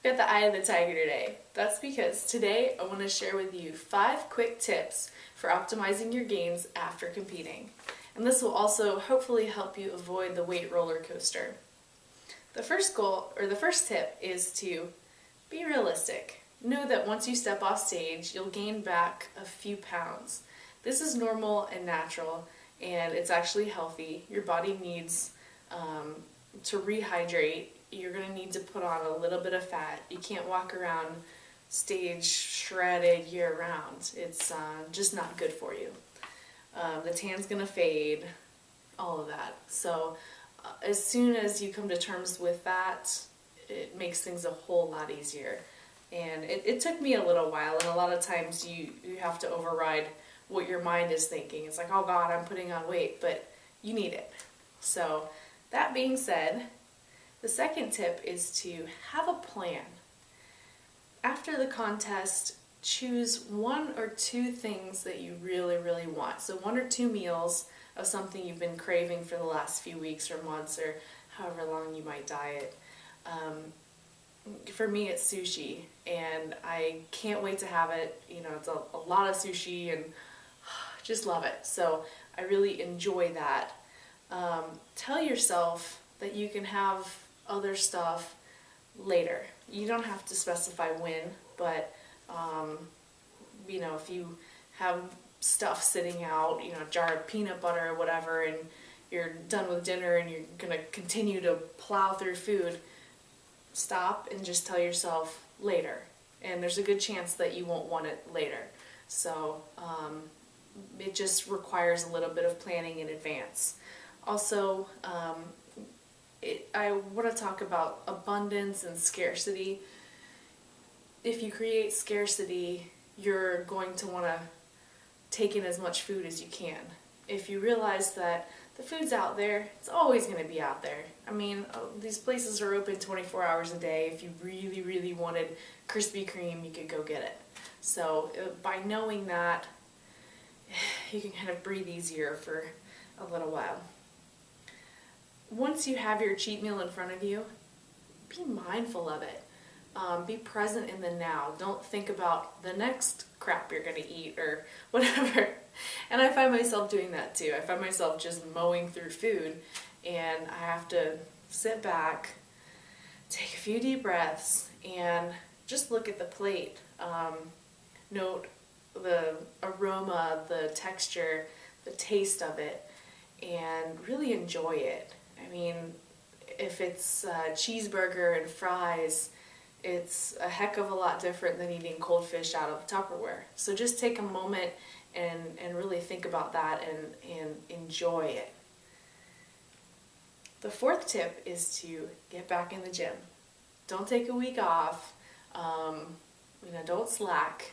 Got the eye of the tiger today. That's because today I want to share with you 5 quick tips for optimizing your gains after competing. And this will also hopefully help you avoid the weight roller coaster. The first goal, or the first tip, is to be realistic. Know that once you step off stage, you'll gain back a few pounds. This is normal and natural, and it's actually healthy. Your body needs to rehydrate. You're going to need to put on a little bit of fat. You can't walk around stage shredded year round. It's just not good for you. The tan's going to fade, all of that. So as soon as you come to terms with that, it makes things a whole lot easier. And it took me a little while, and a lot of times you have to override what your mind is thinking. It's like, oh God, I'm putting on weight, but you need it. So that being said, the second tip is to have a plan. After the contest, choose 1 or 2 things that you really, really want. So 1 or 2 meals of something you've been craving for the last few weeks or months or however long you might diet. For me, it's sushi, and I can't wait to have it. You know, it's a lot of sushi, and just love it. So I really enjoy that. Tell yourself that you can have other stuff later. You don't have to specify when, but you know, if you have stuff sitting out, you know, a jar of peanut butter or whatever, and you're done with dinner and you're gonna continue to plow through food, stop and just tell yourself later. And there's a good chance that you won't want it later. So it just requires a little bit of planning in advance. Also, I want to talk about abundance and scarcity. If you create scarcity, you're going to want to take in as much food as you can. If you realize that the food's out there, it's always going to be out there. I mean, these places are open 24 hours a day. If you really, really wanted Krispy Kreme, you could go get it. So by knowing that, you can kind of breathe easier for a little while. Once you have your cheat meal in front of you, be mindful of it. Be present in the now. Don't think about the next crap you're going to eat or whatever. And I find myself doing that too. I find myself just mowing through food, and I have to sit back, take a few deep breaths, and just look at the plate. Note the aroma, the texture, the taste of it, and really enjoy it. I mean, if it's a cheeseburger and fries, it's a heck of a lot different than eating cold fish out of Tupperware. So just take a moment and really think about that and enjoy it. The 4th tip is to get back in the gym. Don't take a week off. Don't slack.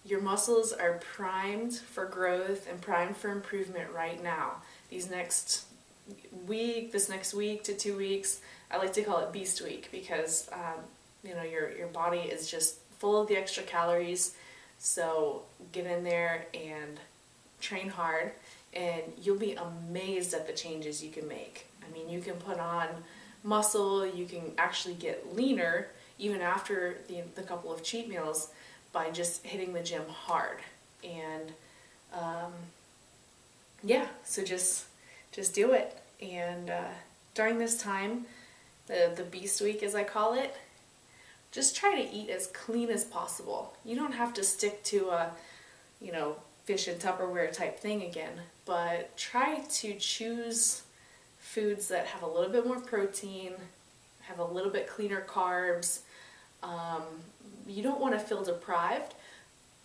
Your muscles are primed for growth and primed for improvement right now. This next week to 2 weeks, I like to call it Beast Week, because your body is just full of the extra calories. So get in there and train hard, and you'll be amazed at the changes you can make. I mean, you can put on muscle, you can actually get leaner even after the couple of cheat meals by just hitting the gym hard. And so just do it. And during this time, the Beast Week as I call it, just try to eat as clean as possible. You don't have to stick to a, fish and Tupperware type thing again, but try to choose foods that have a little bit more protein, have a little bit cleaner carbs. You don't want to feel deprived,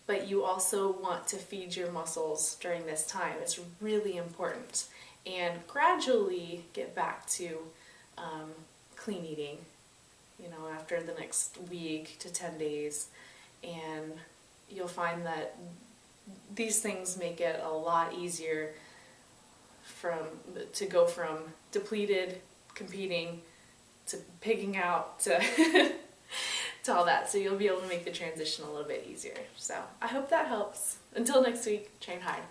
but you also want to feed your muscles during this time. It's really important. And gradually get back to clean eating, after the next week to 10 days. And you'll find that these things make it a lot easier to go from depleted, competing, to pigging out, to to all that. So you'll be able to make the transition a little bit easier. So I hope that helps. Until next week, train hard.